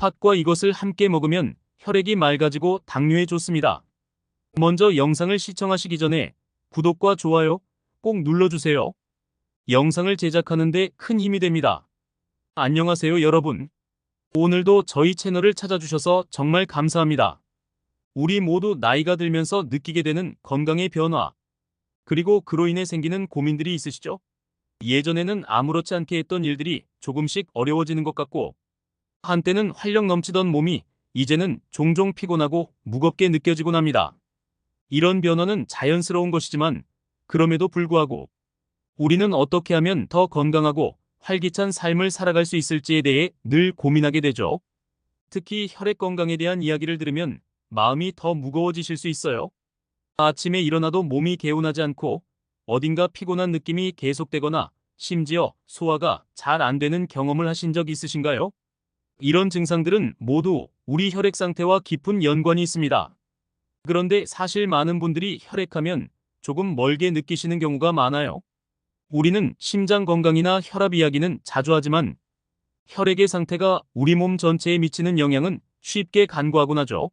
팥과 이것을 함께 먹으면 혈액이 맑아지고 당뇨에 좋습니다. 먼저 영상을 시청하시기 전에 구독과 좋아요 꼭 눌러주세요. 영상을 제작하는 데 큰 힘이 됩니다. 안녕하세요 여러분. 오늘도 저희 채널을 찾아주셔서 정말 감사합니다. 우리 모두 나이가 들면서 느끼게 되는 건강의 변화, 그리고 그로 인해 생기는 고민들이 있으시죠? 예전에는 아무렇지 않게 했던 일들이 조금씩 어려워지는 것 같고, 한때는 활력 넘치던 몸이 이제는 종종 피곤하고 무겁게 느껴지곤 합니다. 이런 변화는 자연스러운 것이지만, 그럼에도 불구하고 우리는 어떻게 하면 더 건강하고 활기찬 삶을 살아갈 수 있을지에 대해 늘 고민하게 되죠. 특히 혈액 건강에 대한 이야기를 들으면 마음이 더 무거워지실 수 있어요. 아침에 일어나도 몸이 개운하지 않고 어딘가 피곤한 느낌이 계속되거나 심지어 소화가 잘 안 되는 경험을 하신 적 있으신가요? 이런 증상들은 모두 우리 혈액 상태와 깊은 연관이 있습니다. 그런데 사실 많은 분들이 혈액하면 조금 멀게 느끼시는 경우가 많아요. 우리는 심장 건강이나 혈압 이야기는 자주 하지만 혈액의 상태가 우리 몸 전체에 미치는 영향은 쉽게 간과하곤 하죠.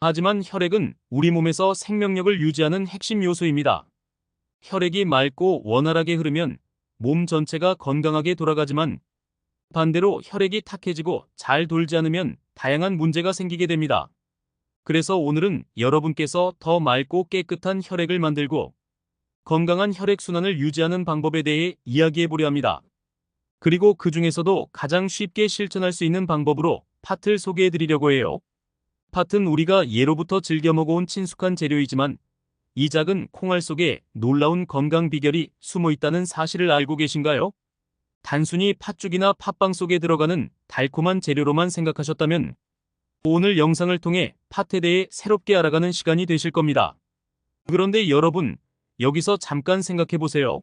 하지만 혈액은 우리 몸에서 생명력을 유지하는 핵심 요소입니다. 혈액이 맑고 원활하게 흐르면 몸 전체가 건강하게 돌아가지만, 반대로 혈액이 탁해지고 잘 돌지 않으면 다양한 문제가 생기게 됩니다. 그래서 오늘은 여러분께서 더 맑고 깨끗한 혈액을 만들고 건강한 혈액순환을 유지하는 방법에 대해 이야기해 보려 합니다. 그리고 그 중에서도 가장 쉽게 실천할 수 있는 방법으로 팥을 소개해 드리려고 해요. 팥은 우리가 예로부터 즐겨 먹어온 친숙한 재료이지만, 이 작은 콩알 속에 놀라운 건강 비결이 숨어 있다는 사실을 알고 계신가요? 단순히 팥죽이나 팥빵 속에 들어가는 달콤한 재료로만 생각하셨다면 오늘 영상을 통해 팥에 대해 새롭게 알아가는 시간이 되실 겁니다. 그런데 여러분, 여기서 잠깐 생각해 보세요.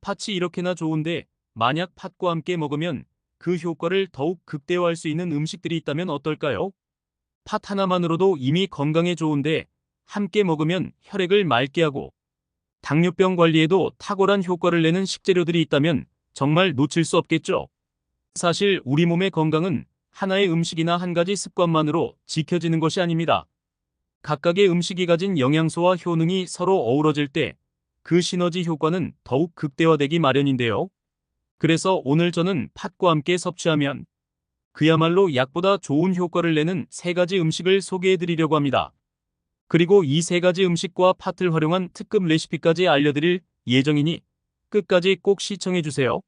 팥이 이렇게나 좋은데 만약 팥과 함께 먹으면 그 효과를 더욱 극대화할 수 있는 음식들이 있다면 어떨까요? 팥 하나만으로도 이미 건강에 좋은데 함께 먹으면 혈액을 맑게 하고 당뇨병 관리에도 탁월한 효과를 내는 식재료들이 있다면 정말 놓칠 수 없겠죠. 사실 우리 몸의 건강은 하나의 음식이나 한 가지 습관만으로 지켜지는 것이 아닙니다. 각각의 음식이 가진 영양소와 효능이 서로 어우러질 때 그 시너지 효과는 더욱 극대화되기 마련인데요. 그래서 오늘 저는 팥과 함께 섭취하면 그야말로 약보다 좋은 효과를 내는 세 가지 음식을 소개해 드리려고 합니다. 그리고 이 세 가지 음식과 팥을 활용한 특급 레시피까지 알려드릴 예정이니 끝까지 꼭 시청해 주세요.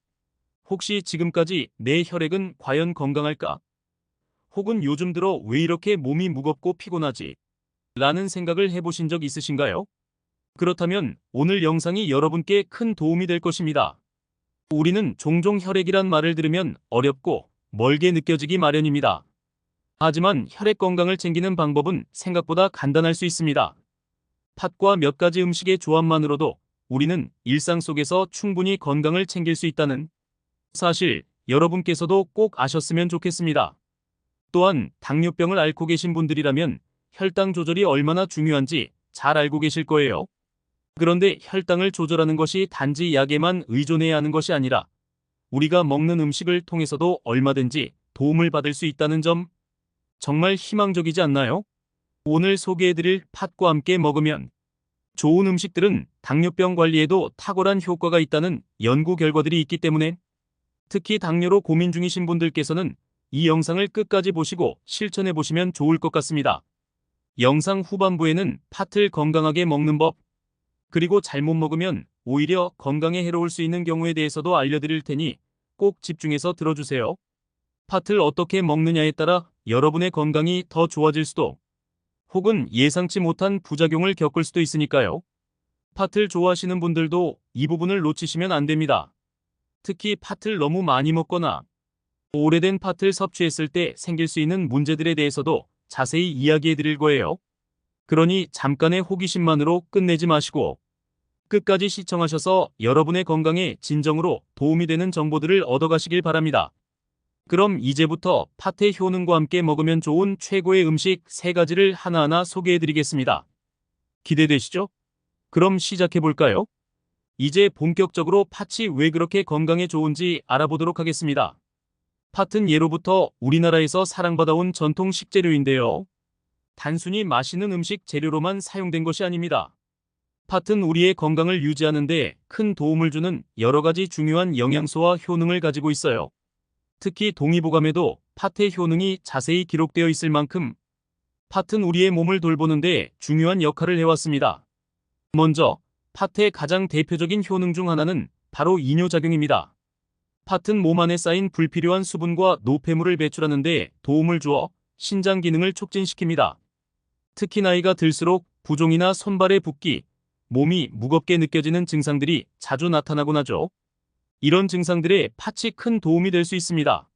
혹시 지금까지 내 혈액은 과연 건강할까? 혹은 요즘 들어 왜 이렇게 몸이 무겁고 피곤하지? 라는 생각을 해보신 적 있으신가요? 그렇다면 오늘 영상이 여러분께 큰 도움이 될 것입니다. 우리는 종종 혈액이란 말을 들으면 어렵고 멀게 느껴지기 마련입니다. 하지만 혈액 건강을 챙기는 방법은 생각보다 간단할 수 있습니다. 팥과 몇 가지 음식의 조합만으로도 우리는 일상 속에서 충분히 건강을 챙길 수 있다는 사실, 여러분께서도 꼭 아셨으면 좋겠습니다. 또한 당뇨병을 앓고 계신 분들이라면 혈당 조절이 얼마나 중요한지 잘 알고 계실 거예요. 그런데 혈당을 조절하는 것이 단지 약에만 의존해야 하는 것이 아니라 우리가 먹는 음식을 통해서도 얼마든지 도움을 받을 수 있다는 점, 정말 희망적이지 않나요? 오늘 소개해드릴 팥과 함께 먹으면 좋은 음식들은 당뇨병 관리에도 탁월한 효과가 있다는 연구 결과들이 있기 때문에, 특히 당뇨로 고민 중이신 분들께서는 이 영상을 끝까지 보시고 실천해 보시면 좋을 것 같습니다. 영상 후반부에는 팥을 건강하게 먹는 법, 그리고 잘못 먹으면 오히려 건강에 해로울 수 있는 경우에 대해서도 알려드릴 테니 꼭 집중해서 들어주세요. 팥을 어떻게 먹느냐에 따라 여러분의 건강이 더 좋아질 수도, 혹은 예상치 못한 부작용을 겪을 수도 있으니까요. 팥을 좋아하시는 분들도 이 부분을 놓치시면 안 됩니다. 특히 팥을 너무 많이 먹거나 오래된 팥을 섭취했을 때 생길 수 있는 문제들에 대해서도 자세히 이야기해 드릴 거예요. 그러니 잠깐의 호기심만으로 끝내지 마시고 끝까지 시청하셔서 여러분의 건강에 진정으로 도움이 되는 정보들을 얻어가시길 바랍니다. 그럼 이제부터 팥의 효능과 함께 먹으면 좋은 최고의 음식 세 가지를 하나하나 소개해 드리겠습니다. 기대되시죠? 그럼 시작해 볼까요? 이제 본격적으로 팥이 왜 그렇게 건강에 좋은지 알아보도록 하겠습니다. 팥은 예로부터 우리나라에서 사랑받아온 전통 식재료인데요. 단순히 맛있는 음식 재료로만 사용된 것이 아닙니다. 팥은 우리의 건강을 유지하는 데 큰 도움을 주는 여러 가지 중요한 영양소와 효능을 가지고 있어요. 특히 동의보감에도 팥의 효능이 자세히 기록되어 있을 만큼 팥은 우리의 몸을 돌보는 데 중요한 역할을 해왔습니다. 먼저 팥의 가장 대표적인 효능 중 하나는 바로 이뇨작용입니다. 팥은 몸 안에 쌓인 불필요한 수분과 노폐물을 배출하는 데 도움을 주어 신장 기능을 촉진시킵니다. 특히 나이가 들수록 부종이나 손발의 붓기, 몸이 무겁게 느껴지는 증상들이 자주 나타나곤 하죠. 이런 증상들에 팥이 큰 도움이 될 수 있습니다.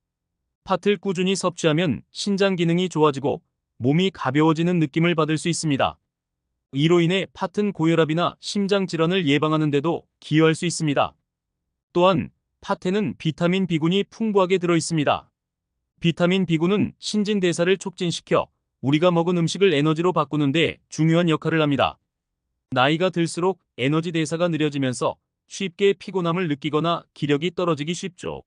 팥을 꾸준히 섭취하면 신장 기능이 좋아지고 몸이 가벼워지는 느낌을 받을 수 있습니다. 이로 인해 팥은 고혈압이나 심장 질환을 예방하는 데도 기여할 수 있습니다. 또한 팥에는 비타민 B군이 풍부하게 들어 있습니다. 비타민 B군은 신진대사를 촉진시켜 우리가 먹은 음식을 에너지로 바꾸는 데 중요한 역할을 합니다. 나이가 들수록 에너지 대사가 느려지면서 쉽게 피곤함을 느끼거나 기력이 떨어지기 쉽죠.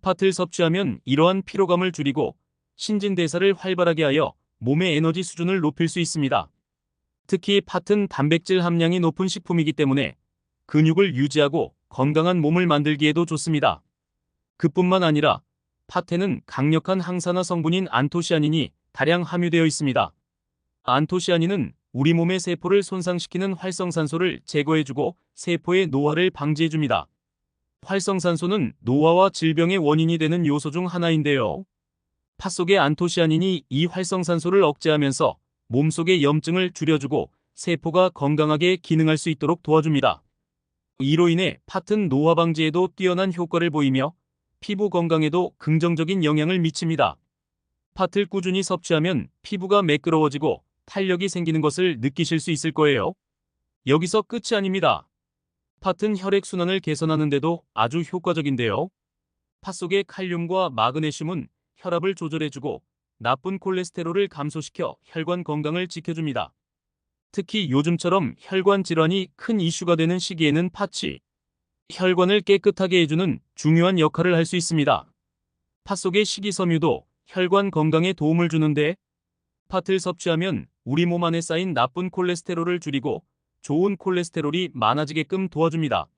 팥을 섭취하면 이러한 피로감을 줄이고 신진대사를 활발하게 하여 몸의 에너지 수준을 높일 수 있습니다. 특히 팥은 단백질 함량이 높은 식품이기 때문에 근육을 유지하고 건강한 몸을 만들기에도 좋습니다. 그뿐만 아니라 팥에는 강력한 항산화 성분인 안토시아닌이 다량 함유되어 있습니다. 안토시아닌은 우리 몸의 세포를 손상시키는 활성산소를 제거해주고 세포의 노화를 방지해줍니다. 활성산소는 노화와 질병의 원인이 되는 요소 중 하나인데요. 팥 속의 안토시아닌이 이 활성산소를 억제하면서 몸속의 염증을 줄여주고 세포가 건강하게 기능할 수 있도록 도와줍니다. 이로 인해 팥은 노화 방지에도 뛰어난 효과를 보이며 피부 건강에도 긍정적인 영향을 미칩니다. 팥을 꾸준히 섭취하면 피부가 매끄러워지고 탄력이 생기는 것을 느끼실 수 있을 거예요. 여기서 끝이 아닙니다. 팥은 혈액순환을 개선하는 데도 아주 효과적인데요. 팥 속의 칼륨과 마그네슘은 혈압을 조절해주고 나쁜 콜레스테롤을 감소시켜 혈관 건강을 지켜줍니다. 특히 요즘처럼 혈관 질환이 큰 이슈가 되는 시기에는 팥이 혈관을 깨끗하게 해주는 중요한 역할을 할 수 있습니다. 팥 속의 식이섬유도 혈관 건강에 도움을 주는데 팥을 섭취하면 우리 몸 안에 쌓인 나쁜 콜레스테롤을 줄이고 좋은 콜레스테롤이 많아지게끔 도와줍니다.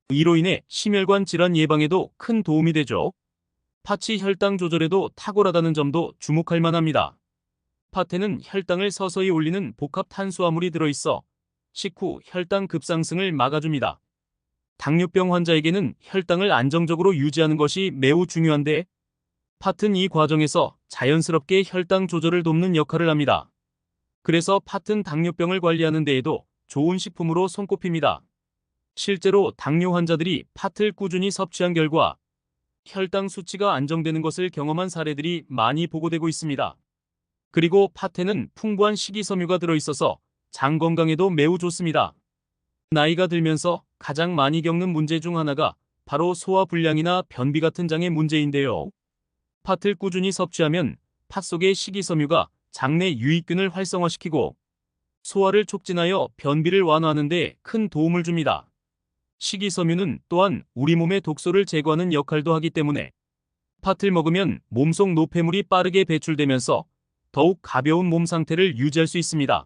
이로 인해 심혈관 질환 예방에도 큰 도움이 되죠. 팥이 혈당 조절에도 탁월하다는 점도 주목할 만합니다. 팥에는 혈당을 서서히 올리는 복합 탄수화물이 들어있어 식후 혈당 급상승을 막아줍니다. 당뇨병 환자에게는 혈당을 안정적으로 유지하는 것이 매우 중요한데 팥은 이 과정에서 자연스럽게 혈당 조절을 돕는 역할을 합니다. 그래서 팥은 당뇨병을 관리하는 데에도 좋은 식품으로 손꼽힙니다. 실제로 당뇨 환자들이 팥을 꾸준히 섭취한 결과 혈당 수치가 안정되는 것을 경험한 사례들이 많이 보고되고 있습니다. 그리고 팥에는 풍부한 식이섬유가 들어있어서 장 건강에도 매우 좋습니다. 나이가 들면서 가장 많이 겪는 문제 중 하나가 바로 소화불량이나 변비 같은 장의 문제인데요. 팥을 꾸준히 섭취하면 팥 속의 식이섬유가 장내 유익균을 활성화시키고 소화를 촉진하여 변비를 완화하는 데 큰 도움을 줍니다. 식이섬유는 또한 우리 몸의 독소를 제거하는 역할도 하기 때문에 팥을 먹으면 몸속 노폐물이 빠르게 배출되면서 더욱 가벼운 몸 상태를 유지할 수 있습니다.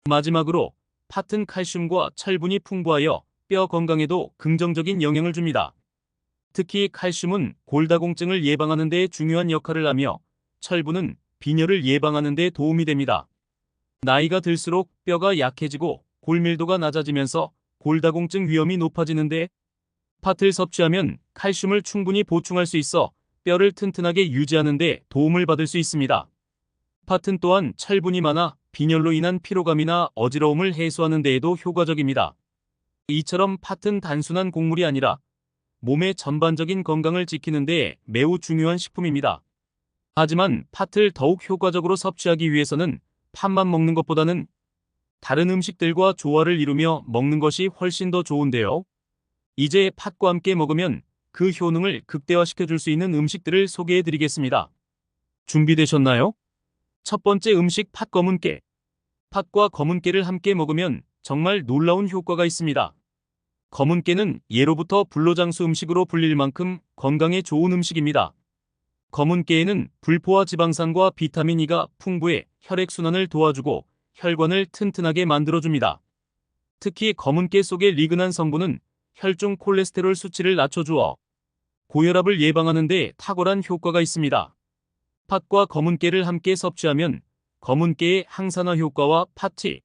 마지막으로 팥은 칼슘과 철분이 풍부하여 뼈 건강에도 긍정적인 영향을 줍니다. 특히 칼슘은 골다공증을 예방하는 데 중요한 역할을 하며 철분은 빈혈을 예방하는 데 도움이 됩니다. 나이가 들수록 뼈가 약해지고 골밀도가 낮아지면서 골다공증 위험이 높아지는데 팥을 섭취하면 칼슘을 충분히 보충할 수 있어 뼈를 튼튼하게 유지하는 데 도움을 받을 수 있습니다. 팥은 또한 철분이 많아 빈혈로 인한 피로감이나 어지러움을 해소하는 데에도 효과적입니다. 이처럼 팥은 단순한 곡물이 아니라 몸의 전반적인 건강을 지키는 데 매우 중요한 식품입니다. 하지만 팥을 더욱 효과적으로 섭취하기 위해서는 팥만 먹는 것보다는 다른 음식들과 조화를 이루며 먹는 것이 훨씬 더 좋은데요. 이제 팥과 함께 먹으면 그 효능을 극대화시켜 줄 수 있는 음식들을 소개해 드리겠습니다. 준비되셨나요? 첫 번째 음식 팥 검은깨. 팥과 검은깨를 함께 먹으면 정말 놀라운 효과가 있습니다. 검은깨는 예로부터 불로장수 음식으로 불릴 만큼 건강에 좋은 음식입니다. 검은 깨에는 불포화 지방산과 비타민 E가 풍부해 혈액순환을 도와주고 혈관을 튼튼하게 만들어줍니다. 특히 검은 깨 속의 리그난 성분은 혈중 콜레스테롤 수치를 낮춰주어 고혈압을 예방하는 데 탁월한 효과가 있습니다. 팥과 검은 깨를 함께 섭취하면 검은 깨의 항산화 효과와 팥이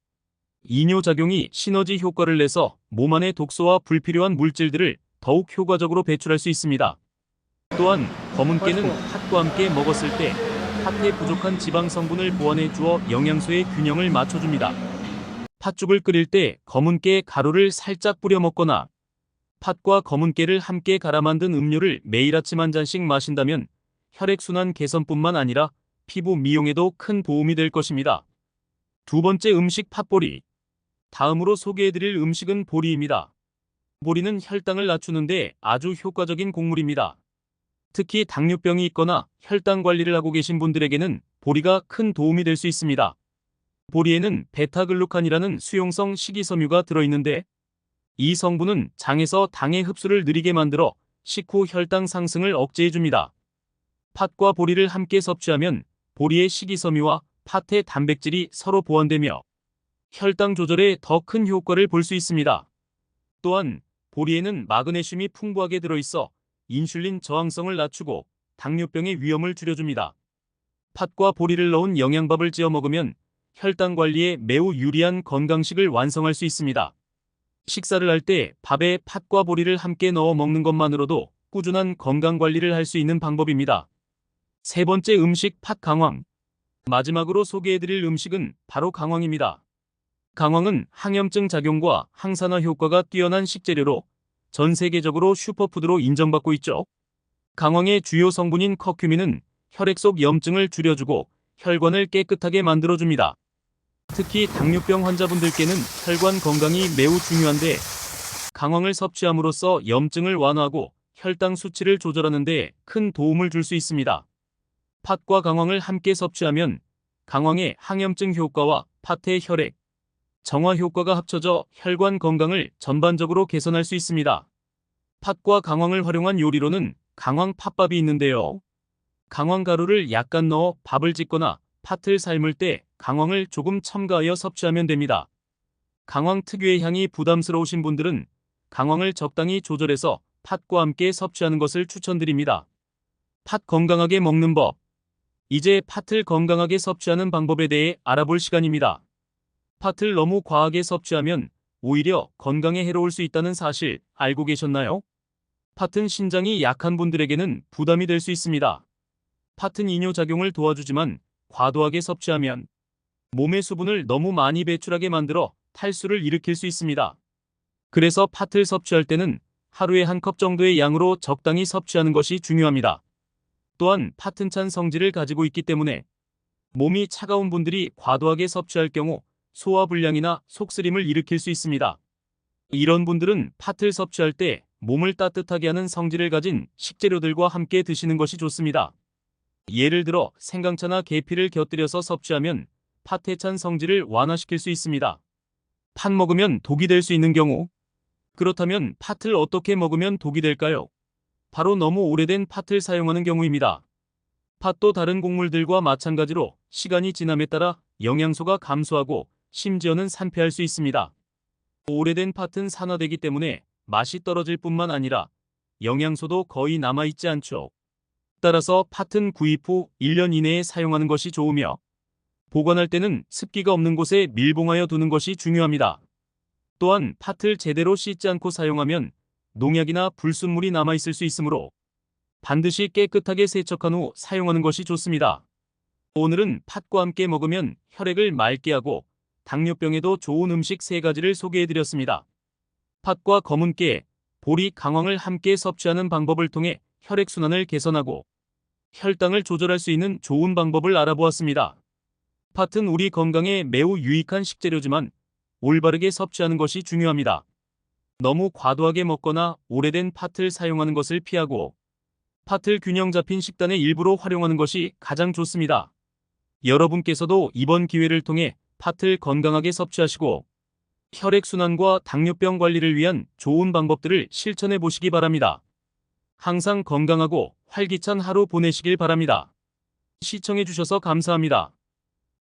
이뇨작용이 시너지 효과를 내서 몸 안의 독소와 불필요한 물질들을 더욱 효과적으로 배출할 수 있습니다. 또한 검은 깨는 팥과 함께 먹었을 때 팥의 부족한 지방 성분을 보완해 주어 영양소의 균형을 맞춰줍니다. 팥죽을 끓일 때 검은 깨 가루를 살짝 뿌려 먹거나 팥과 검은 깨를 함께 갈아 만든 음료를 매일 아침 한 잔씩 마신다면 혈액순환 개선뿐만 아니라 피부 미용에도 큰 도움이 될 것입니다. 두 번째 음식 팥보리. 다음으로 소개해드릴 음식은 보리입니다. 보리는 혈당을 낮추는데 아주 효과적인 곡물입니다. 특히 당뇨병이 있거나 혈당 관리를 하고 계신 분들에게는 보리가 큰 도움이 될 수 있습니다. 보리에는 베타글루칸이라는 수용성 식이섬유가 들어있는데 이 성분은 장에서 당의 흡수를 느리게 만들어 식후 혈당 상승을 억제해줍니다. 팥과 보리를 함께 섭취하면 보리의 식이섬유와 팥의 단백질이 서로 보완되며 혈당 조절에 더 큰 효과를 볼 수 있습니다. 또한 보리에는 마그네슘이 풍부하게 들어있어 인슐린 저항성을 낮추고 당뇨병의 위험을 줄여줍니다. 팥과 보리를 넣은 영양밥을 지어 먹으면 혈당 관리에 매우 유리한 건강식을 완성할 수 있습니다. 식사를 할 때 밥에 팥과 보리를 함께 넣어 먹는 것만으로도 꾸준한 건강 관리를 할 수 있는 방법입니다. 세 번째 음식 팥 강황. 마지막으로 소개해드릴 음식은 바로 강황입니다. 강황은 항염증 작용과 항산화 효과가 뛰어난 식재료로 전 세계적으로 슈퍼푸드로 인정받고 있죠. 강황의 주요 성분인 커큐민은 혈액 속 염증을 줄여주고 혈관을 깨끗하게 만들어줍니다. 특히 당뇨병 환자분들께는 혈관 건강이 매우 중요한데 강황을 섭취함으로써 염증을 완화하고 혈당 수치를 조절하는 데 큰 도움을 줄 수 있습니다. 팥과 강황을 함께 섭취하면 강황의 항염증 효과와 팥의 혈액 정화 효과가 합쳐져 혈관 건강을 전반적으로 개선할 수 있습니다. 팥과 강황을 활용한 요리로는 강황 팥밥이 있는데요. 강황 가루를 약간 넣어 밥을 짓거나 팥을 삶을 때 강황을 조금 첨가하여 섭취하면 됩니다. 강황 특유의 향이 부담스러우신 분들은 강황을 적당히 조절해서 팥과 함께 섭취하는 것을 추천드립니다. 팥 건강하게 먹는 법. 이제 팥을 건강하게 섭취하는 방법에 대해 알아볼 시간입니다. 팥을 너무 과하게 섭취하면 오히려 건강에 해로울 수 있다는 사실 알고 계셨나요? 팥은 신장이 약한 분들에게는 부담이 될 수 있습니다. 팥은 이뇨작용을 도와주지만 과도하게 섭취하면 몸의 수분을 너무 많이 배출하게 만들어 탈수를 일으킬 수 있습니다. 그래서 팥을 섭취할 때는 하루에 한 컵 정도의 양으로 적당히 섭취하는 것이 중요합니다. 또한 팥은 찬 성질을 가지고 있기 때문에 몸이 차가운 분들이 과도하게 섭취할 경우 소화불량이나 속쓰림을 일으킬 수 있습니다. 이런 분들은 팥을 섭취할 때 몸을 따뜻하게 하는 성질을 가진 식재료들과 함께 드시는 것이 좋습니다. 예를 들어 생강차나 계피를 곁들여서 섭취하면 팥의 찬 성질을 완화시킬 수 있습니다. 팥 먹으면 독이 될 수 있는 경우. 그렇다면 팥을 어떻게 먹으면 독이 될까요? 바로 너무 오래된 팥을 사용하는 경우입니다. 팥도 다른 곡물들과 마찬가지로 시간이 지남에 따라 영양소가 감소하고 심지어는 산패할 수 있습니다. 오래된 팥은 산화되기 때문에 맛이 떨어질 뿐만 아니라 영양소도 거의 남아있지 않죠. 따라서 팥은 구입 후 1년 이내에 사용하는 것이 좋으며 보관할 때는 습기가 없는 곳에 밀봉하여 두는 것이 중요합니다. 또한 팥을 제대로 씻지 않고 사용하면 농약이나 불순물이 남아있을 수 있으므로 반드시 깨끗하게 세척한 후 사용하는 것이 좋습니다. 오늘은 팥과 함께 먹으면 혈액을 맑게 하고 당뇨병에도 좋은 음식 3가지를 소개해드렸습니다. 팥과 검은 깨, 보리, 강황을 함께 섭취하는 방법을 통해 혈액순환을 개선하고 혈당을 조절할 수 있는 좋은 방법을 알아보았습니다. 팥은 우리 건강에 매우 유익한 식재료지만 올바르게 섭취하는 것이 중요합니다. 너무 과도하게 먹거나 오래된 팥을 사용하는 것을 피하고 팥을 균형 잡힌 식단의 일부로 활용하는 것이 가장 좋습니다. 여러분께서도 이번 기회를 통해 팥을 건강하게 섭취하시고 혈액순환과 당뇨병 관리를 위한 좋은 방법들을 실천해 보시기 바랍니다. 항상 건강하고 활기찬 하루 보내시길 바랍니다. 시청해주셔서 감사합니다.